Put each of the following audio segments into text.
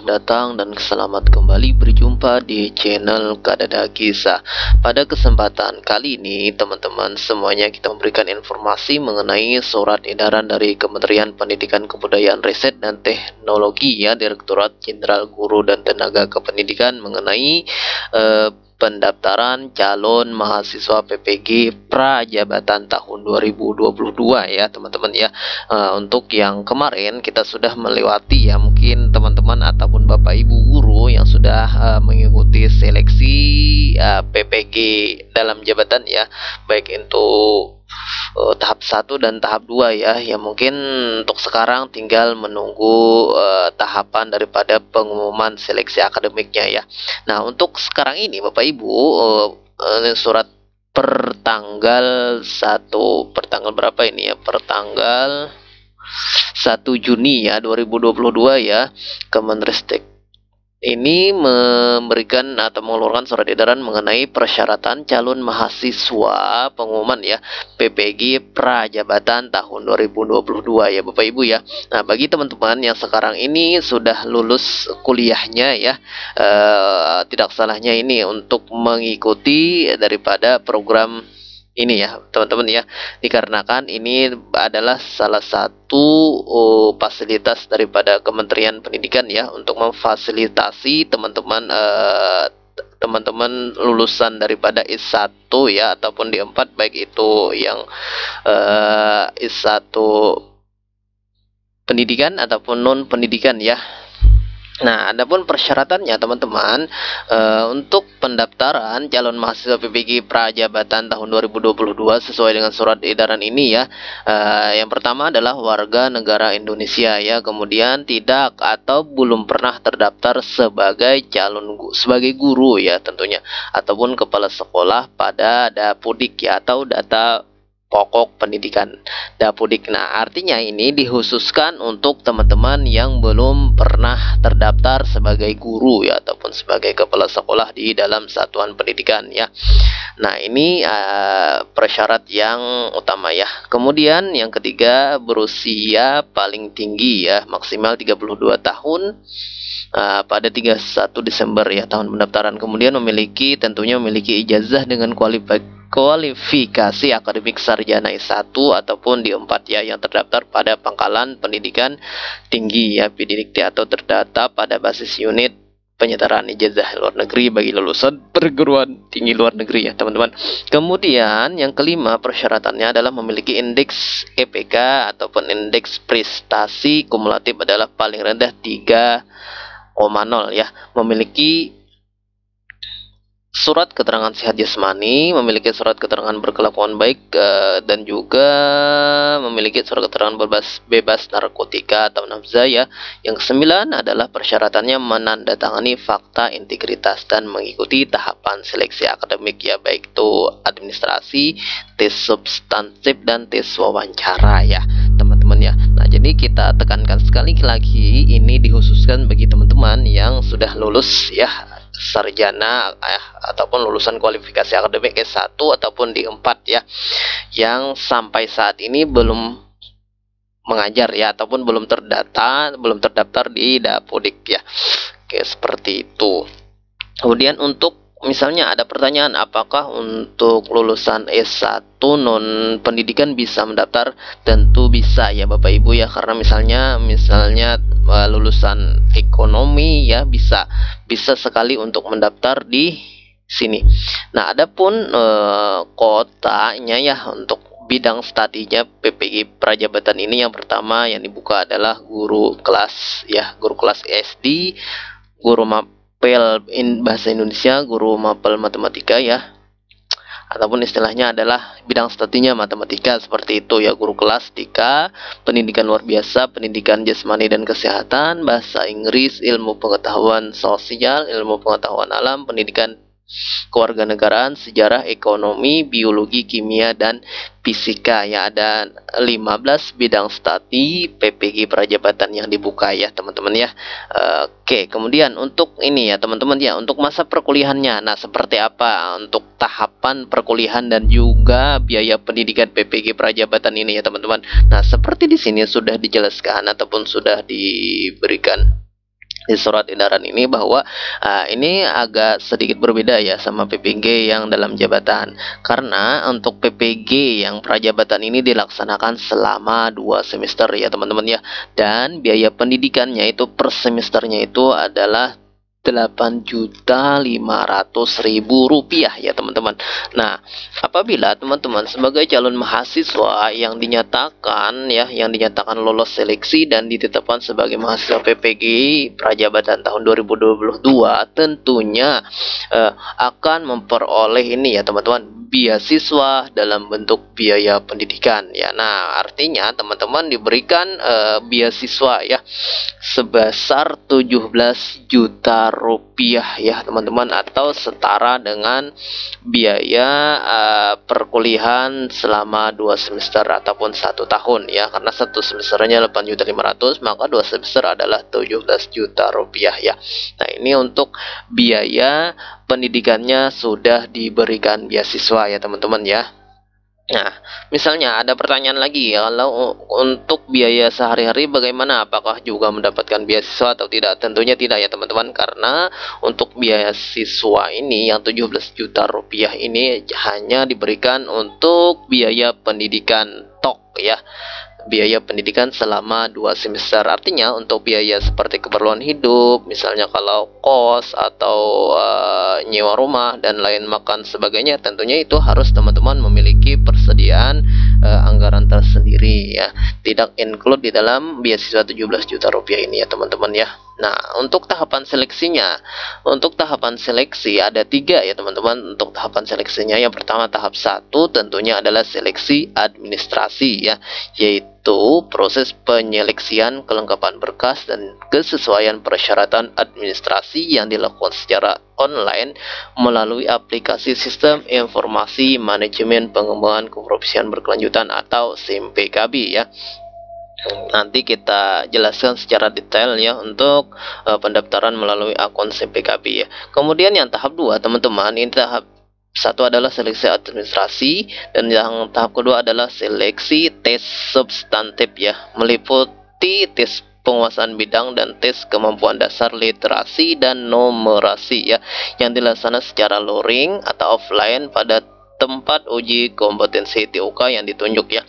selamat datang dan selamat kembali berjumpa di channel Kadada Kisah. Pada kesempatan kali ini, teman-teman semuanya, kita memberikan informasi mengenai surat edaran dari Kementerian Pendidikan Kebudayaan Riset dan Teknologi ya, Direktorat Jenderal Guru dan Tenaga Kependidikan mengenai pendaftaran calon mahasiswa PPG Prajabatan tahun 2022 ya teman-teman ya. Untuk yang kemarin kita sudah melewati ya, mungkin teman-teman ataupun bapak ibu guru yang sudah mengikuti seleksi PPG dalam jabatan ya, baik itu tahap 1 dan tahap 2 ya, yang mungkin untuk sekarang tinggal menunggu tahapan daripada pengumuman seleksi akademiknya ya. Nah, untuk sekarang ini Bapak Ibu, surat pertanggal berapa ini ya? Pertanggal 1 Juni ya 2022 ya, Kemenristek ini memberikan atau mengeluarkan surat edaran mengenai persyaratan calon mahasiswa pengumuman ya PPG Prajabatan tahun 2022 ya Bapak Ibu ya. Nah, bagi teman-teman yang sekarang ini sudah lulus kuliahnya ya, tidak salahnya ini untuk mengikuti daripada program ini ya teman-teman ya, dikarenakan ini adalah salah satu fasilitas daripada Kementerian Pendidikan ya, untuk memfasilitasi teman-teman lulusan daripada I1 ya ataupun D4, baik itu yang I1 pendidikan ataupun non pendidikan ya. Nah, adapun persyaratannya teman-teman, untuk pendaftaran calon mahasiswa PPG Prajabatan tahun 2022 sesuai dengan surat edaran ini ya, yang pertama adalah warga negara Indonesia ya, kemudian tidak atau belum pernah terdaftar sebagai sebagai guru ya tentunya, ataupun kepala sekolah pada Dapodik ya, atau data pokok pendidikan Dapodik. Nah, artinya ini dikhususkan untuk teman-teman yang belum pernah terdaftar sebagai guru ya, ataupun sebagai kepala sekolah di dalam satuan pendidikan ya. Nah, ini persyarat yang utama ya. Kemudian yang ketiga, berusia paling tinggi ya, maksimal 32 tahun pada 31 Desember ya tahun pendaftaran. Kemudian tentunya memiliki ijazah dengan kualifikasi akademik sarjana S1 ataupun D4 ya, yang terdaftar pada Pangkalan Pendidikan Tinggi ya Pidikti, atau terdata pada basis unit penyetaraan ijazah luar negeri bagi lulusan perguruan tinggi luar negeri ya teman-teman. Kemudian yang kelima, persyaratannya adalah memiliki indeks EPK ataupun indeks prestasi kumulatif adalah paling rendah 3,0 ya, memiliki surat keterangan sehat jasmani, memiliki surat keterangan berkelakuan baik, dan juga memiliki surat keterangan bebas narkotika atau nafza ya. Yang kesembilan adalah persyaratannya menandatangani fakta integritas dan mengikuti tahapan seleksi akademik ya, baik itu administrasi, tes substantif dan tes wawancara ya teman-teman ya. Nah, jadi kita tekankan sekali lagi, ini dikhususkan bagi teman-teman yang sudah lulus ya sarjana ataupun lulusan kualifikasi akademik S1 ataupun D4 ya, yang sampai saat ini belum mengajar ya, ataupun belum terdaftar di Dapodik ya. Oke, seperti itu. Kemudian untuk misalnya ada pertanyaan, apakah untuk lulusan S1 non pendidikan bisa mendaftar? Tentu bisa ya Bapak Ibu ya, karena misalnya lulusan ekonomi ya bisa sekali untuk mendaftar di sini. Nah, adapun kotanya ya untuk bidang studinya PPG Prajabatan ini, yang pertama yang dibuka adalah guru kelas ya, guru kelas SD, guru mapel bahasa Indonesia, guru mapel matematika ya, ataupun istilahnya adalah bidang studinya matematika, seperti itu ya, guru kelas 3, pendidikan luar biasa, pendidikan jasmani dan kesehatan, bahasa Inggris, ilmu pengetahuan sosial, ilmu pengetahuan alam, pendidikan kewarganegaraan, sejarah, ekonomi, biologi, kimia, dan fisika ya. Ada 15 bidang studi PPG Prajabatan yang dibuka ya teman-teman ya. Oke, kemudian untuk ini ya teman-teman ya, untuk masa perkuliahannya, nah seperti apa untuk tahapan perkuliahan dan juga biaya pendidikan PPG Prajabatan ini ya teman-teman. Nah, seperti di sini sudah dijelaskan ataupun sudah diberikan di surat edaran ini bahwa ini agak sedikit berbeda ya sama PPG yang dalam jabatan, karena untuk PPG yang prajabatan ini dilaksanakan selama 2 semester ya teman-teman ya, dan biaya pendidikannya itu per semesternya itu adalah 8.500.000 rupiah ya teman-teman. Nah, apabila teman-teman sebagai calon mahasiswa yang dinyatakan lolos seleksi dan ditetapkan sebagai mahasiswa PPG Prajabatan tahun 2022, tentunya akan memperoleh ini ya teman-teman, beasiswa dalam bentuk biaya pendidikan ya. Nah, artinya teman-teman diberikan beasiswa ya sebesar 17 juta rupiah ya teman-teman, atau setara dengan biaya perkuliahan selama 2 semester ataupun 1 tahun ya, karena 1 semesternya 8.500.000, maka 2 semester adalah 17 juta rupiah ya. Nah, ini untuk biaya pendidikannya sudah diberikan beasiswa ya teman-teman ya. Nah, misalnya ada pertanyaan lagi ya, kalau untuk biaya sehari-hari bagaimana? Apakah juga mendapatkan beasiswa atau tidak? Tentunya tidak ya teman-teman, karena untuk biaya siswa ini yang 17 juta rupiah ini hanya diberikan untuk biaya pendidikan tok ya. Biaya pendidikan selama 2 semester. Artinya untuk biaya seperti keperluan hidup, misalnya kalau kos atau nyewa rumah dan lain makan sebagainya, tentunya itu harus teman-teman memiliki persediaan anggaran tersendiri ya. Tidak include di dalam beasiswa 17 juta rupiah ini ya teman-teman ya. Nah, untuk tahapan seleksinya, untuk tahapan seleksi ada 3 ya teman-teman. Untuk tahapan seleksinya, yang pertama tahap 1 tentunya adalah seleksi administrasi ya, yaitu proses penyeleksian kelengkapan berkas dan kesesuaian persyaratan administrasi yang dilakukan secara online melalui aplikasi Sistem Informasi Manajemen Pengembangan Keprofesian Berkelanjutan atau SIMPKB ya. Nanti kita jelaskan secara detail ya untuk pendaftaran melalui akun SIMPKB ya. Kemudian yang tahap 2 teman-teman, ini tahap 1 adalah seleksi administrasi, dan yang tahap kedua adalah seleksi tes substantif ya, meliputi tes penguasaan bidang dan tes kemampuan dasar literasi dan numerasi ya, yang dilaksanakan secara luring atau offline pada tempat uji kompetensi TUK yang ditunjuk ya.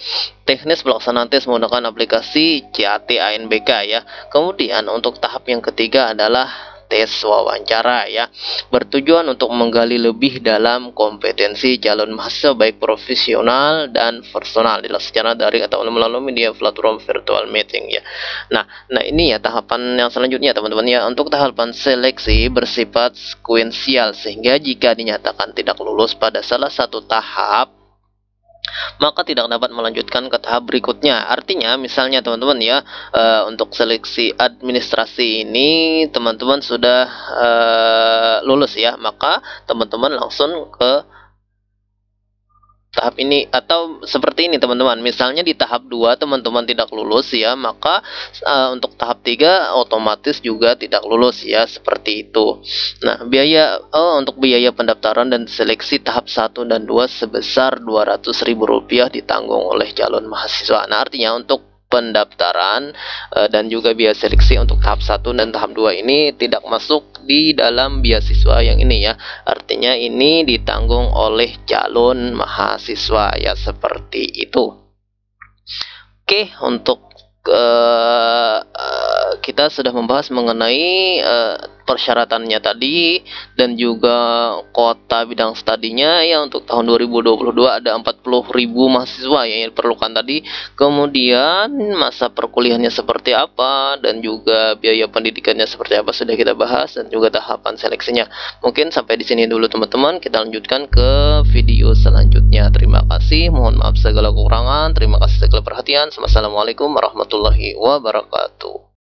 Teknis pelaksanaan tes menggunakan aplikasi CAT ANBK ya. Kemudian untuk tahap yang ketiga adalah tes wawancara ya, bertujuan untuk menggali lebih dalam kompetensi calon mahasiswa baik profesional dan personal, dilakukan secara daring atau melalui media platform virtual meeting ya. Nah ini ya tahapan yang selanjutnya teman-teman ya. Untuk tahapan seleksi bersifat sekuensial, sehingga jika dinyatakan tidak lulus pada salah satu tahap, maka tidak dapat melanjutkan ke tahap berikutnya. Artinya misalnya teman-teman ya, untuk seleksi administrasi ini teman-teman sudah lulus ya, maka teman-teman langsung ke tahap ini, atau seperti ini teman-teman, misalnya di tahap 2 teman-teman tidak lulus ya, maka untuk tahap 3 otomatis juga tidak lulus ya, seperti itu. Nah, untuk biaya pendaftaran dan seleksi tahap 1 dan 2 sebesar Rp200.000 ditanggung oleh calon mahasiswa. Nah, artinya untuk pendaftaran dan juga biaya seleksi untuk tahap 1 dan tahap 2 ini tidak masuk di dalam beasiswa yang ini ya. Artinya ini ditanggung oleh calon mahasiswa ya, seperti itu. Oke, untuk kita sudah membahas mengenai persyaratannya tadi dan juga kuota bidang studinya ya. Untuk tahun 2022 ada 40.000 mahasiswa yang diperlukan tadi. Kemudian masa perkuliahannya seperti apa dan juga biaya pendidikannya seperti apa sudah kita bahas, dan juga tahapan seleksinya. Mungkin sampai di sini dulu teman-teman, kita lanjutkan ke video selanjutnya. Terima kasih, mohon maaf segala kekurangan, terima kasih segala perhatian. Wassalamualaikum warahmatullahi wabarakatuh.